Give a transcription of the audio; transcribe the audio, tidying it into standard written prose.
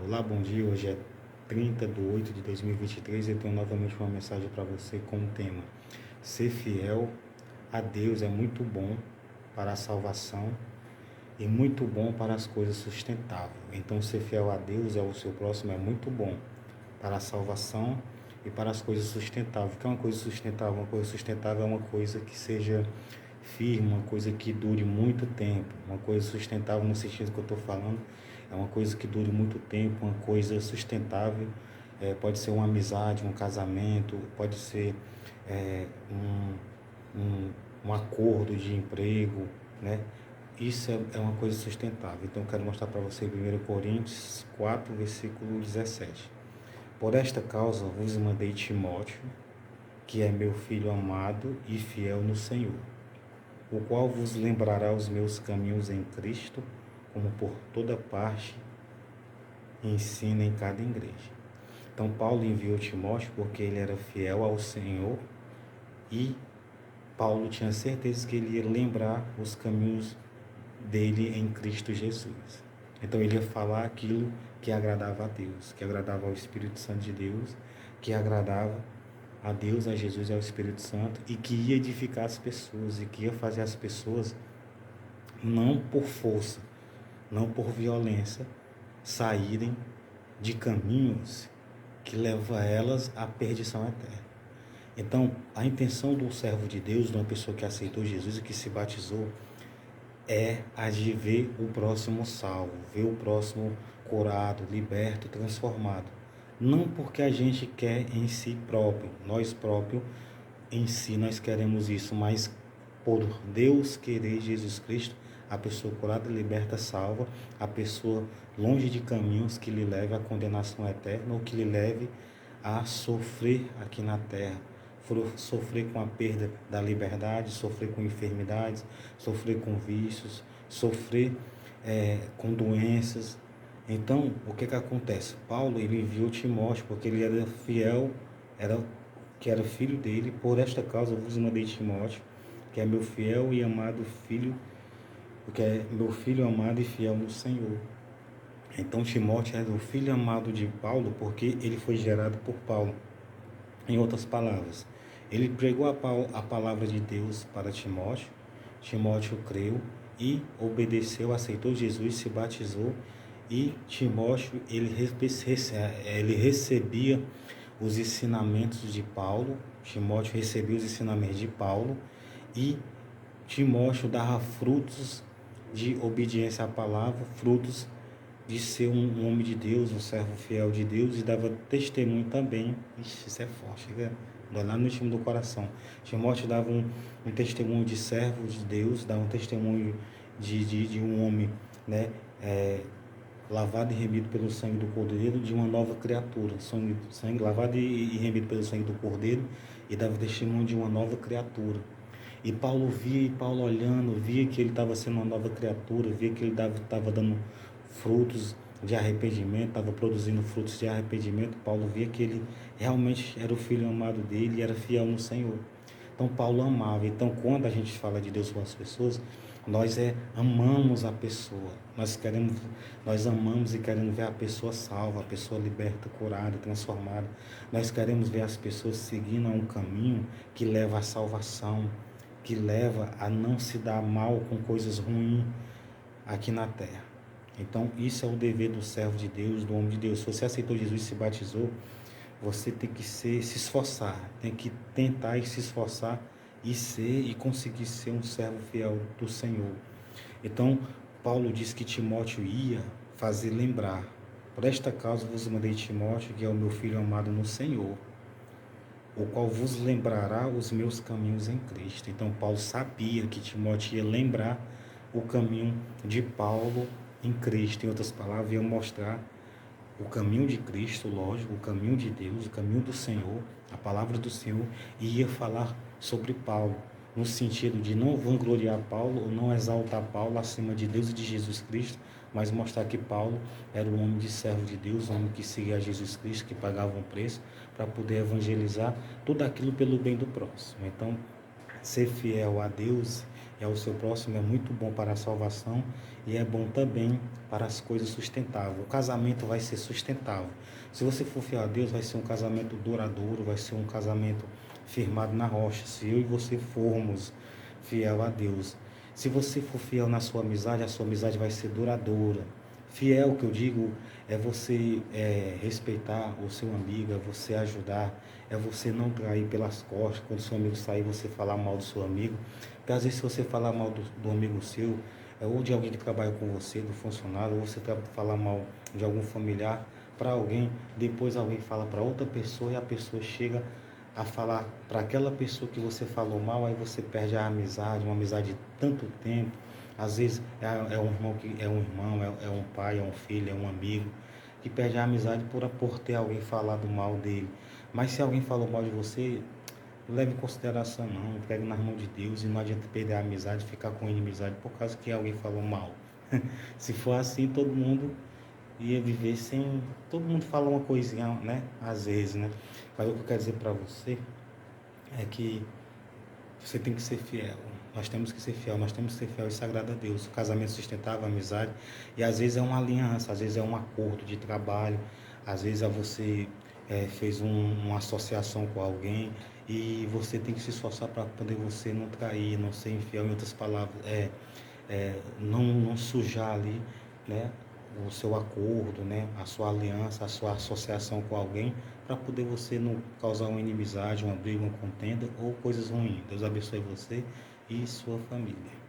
Olá, bom dia. Hoje é 30 de 8 de 2023 e eu tenho novamente uma mensagem para você com o tema: Ser fiel a Deus é muito bom para a salvação e muito bom para as coisas sustentáveis. Então, ser fiel a Deus é o seu próximo é muito bom para a salvação e para as coisas sustentáveis. O que é uma coisa sustentável? Uma coisa sustentável é uma coisa que seja firme, uma coisa que dure muito tempo. Uma coisa sustentável no sentido que eu estou falando é uma coisa que dure muito tempo, uma coisa sustentável. Pode ser uma amizade, um casamento, pode ser é, um acordo de emprego, né? Isso é uma coisa sustentável. Então, eu quero mostrar para você em 1 Coríntios 4, versículo 17. Por esta causa vos mandei Timóteo, que é meu filho amado e fiel no Senhor, o qual vos lembrará os meus caminhos em Cristo, como por toda parte ensina em cada igreja. Então, Paulo enviou Timóteo porque ele era fiel ao Senhor e Paulo tinha certeza que ele ia lembrar os caminhos dele em Cristo Jesus. Então, ele ia falar aquilo que agradava a Deus, que agradava ao Espírito Santo de Deus, que agradava a Deus, a Jesus e ao Espírito Santo, e que ia edificar as pessoas, e que ia fazer as pessoas, não por força, não por violência, saírem de caminhos que levam elas à perdição eterna. Então, a intenção do servo de Deus, de uma pessoa que aceitou Jesus e que se batizou, é a de ver o próximo salvo, ver o próximo curado, liberto, transformado. Não porque a gente quer em si próprio, nós próprios em si nós queremos isso, mas por Deus querer Jesus Cristo, a pessoa curada, liberta, salva, a pessoa longe de caminhos que lhe leve à condenação eterna ou que lhe leve a sofrer aqui na terra, sofrer com a perda da liberdade, sofrer com enfermidades, sofrer com vícios, sofrer com doenças. Então, o que acontece? Paulo, ele enviou Timóteo porque ele era fiel, que era filho dele. Por esta causa eu vos mandei Timóteo, que é meu fiel e amado filho, que é meu filho amado e fiel no Senhor. Então, Timóteo era o filho amado de Paulo porque ele foi gerado por Paulo. Em outras palavras, ele pregou a palavra de Deus para Timóteo. Timóteo creu e obedeceu, aceitou Jesus, se batizou. E Timóteo, ele recebia os ensinamentos de Paulo. Timóteo recebia os ensinamentos de Paulo. E Timóteo dava frutos de obediência à palavra, frutos de ser um homem de Deus, um servo fiel de Deus, e dava testemunho também. Ixi, isso é forte, né? Lá no íntimo do coração. Timóteo dava um testemunho de servo de Deus, dava um testemunho de um homem, né? Lavado e remido pelo sangue do Cordeiro, de uma nova criatura. Sangue lavado e remido pelo sangue do Cordeiro, e dava testemunho de uma nova criatura. E Paulo via, e Paulo olhando, via que ele estava sendo uma nova criatura, via que ele estava dando frutos de arrependimento, estava produzindo frutos de arrependimento. Paulo via que ele realmente era o filho amado dele e era fiel no Senhor. Então Paulo amava. Então, quando a gente fala de Deus com as pessoas, nós amamos a pessoa. Nós amamos e queremos ver a pessoa salva, a pessoa liberta, curada, transformada. Nós queremos ver as pessoas seguindo a um caminho que leva à salvação, que leva a não se dar mal com coisas ruins aqui na terra. Então, isso é o dever do servo de Deus, do homem de Deus. Se você aceitou Jesus e se batizou, você tem que se esforçar, tem que tentar e se esforçar e conseguir ser um servo fiel do Senhor. Então, Paulo diz que Timóteo ia fazer lembrar. Por esta causa vos mandei Timóteo, que é o meu filho amado no Senhor, o qual vos lembrará os meus caminhos em Cristo. Então, Paulo sabia que Timóteo ia lembrar o caminho de Paulo em Cristo. Em outras palavras, ia mostrar o caminho de Cristo, lógico, o caminho de Deus, o caminho do Senhor, a palavra do Senhor, e ia falar sobre Paulo, no sentido de não vangloriar Paulo, ou não exaltar Paulo acima de Deus e de Jesus Cristo, mas mostrar que Paulo era um homem de servo de Deus, um homem que seguia Jesus Cristo, que pagava um preço para poder evangelizar tudo aquilo pelo bem do próximo. Então, ser fiel a Deus e ao seu próximo é muito bom para a salvação e é bom também para as coisas sustentáveis. O casamento vai ser sustentável. Se você for fiel a Deus, vai ser um casamento duradouro, vai ser um casamento firmado na rocha. Se eu e você formos fiel a Deus. Se você for fiel na sua amizade, a sua amizade vai ser duradoura. Fiel, que eu digo, é você respeitar o seu amigo, é você ajudar, é você não trair pelas costas. Quando seu amigo sair, você falar mal do seu amigo. Porque às vezes se você falar mal do amigo seu, ou de alguém que trabalha com você, do funcionário, ou você falar mal de algum familiar para alguém, depois alguém fala para outra pessoa e a pessoa chega a falar para aquela pessoa que você falou mal, aí você perde a amizade, uma amizade de tanto tempo. Às vezes é um irmão, é um pai, é um filho, é um amigo, que perde a amizade por ter alguém falado mal dele. Mas se alguém falou mal de você, leve em consideração não, pegue nas mãos de Deus e não adianta perder a amizade, ficar com inimizade por causa que alguém falou mal. Se for assim, todo mundo ia viver sem. Todo mundo fala uma coisinha, né? Às vezes, né? Mas o que eu quero dizer para você é que você tem que ser fiel. Nós temos que ser fiel, nós temos que ser fiel e sagrado a Deus. O casamento sustentável, a amizade. E às vezes é uma aliança, às vezes é um acordo de trabalho, às vezes você fez uma associação com alguém e você tem que se esforçar para poder você não trair, não ser infiel. Em outras palavras, não sujar ali, né? O seu acordo, né, a sua aliança, a sua associação com alguém, para poder você não causar uma inimizade, uma briga, uma contenda ou coisas ruins. Deus abençoe você e sua família.